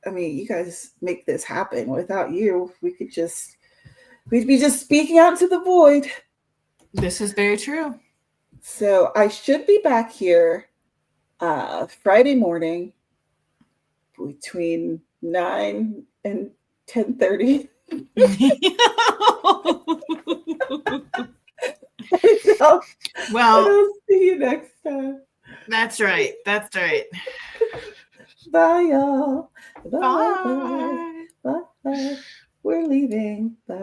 A: I mean, you guys make this happen. Without you, we'd be just speaking out to the void.
B: This is very true.
A: So I should be back here Friday morning between 9 and 10:30.
B: Well,
A: I'll see you next time.
B: That's right. That's right.
A: Bye, y'all.
B: Bye.
A: Bye. We're leaving. Bye.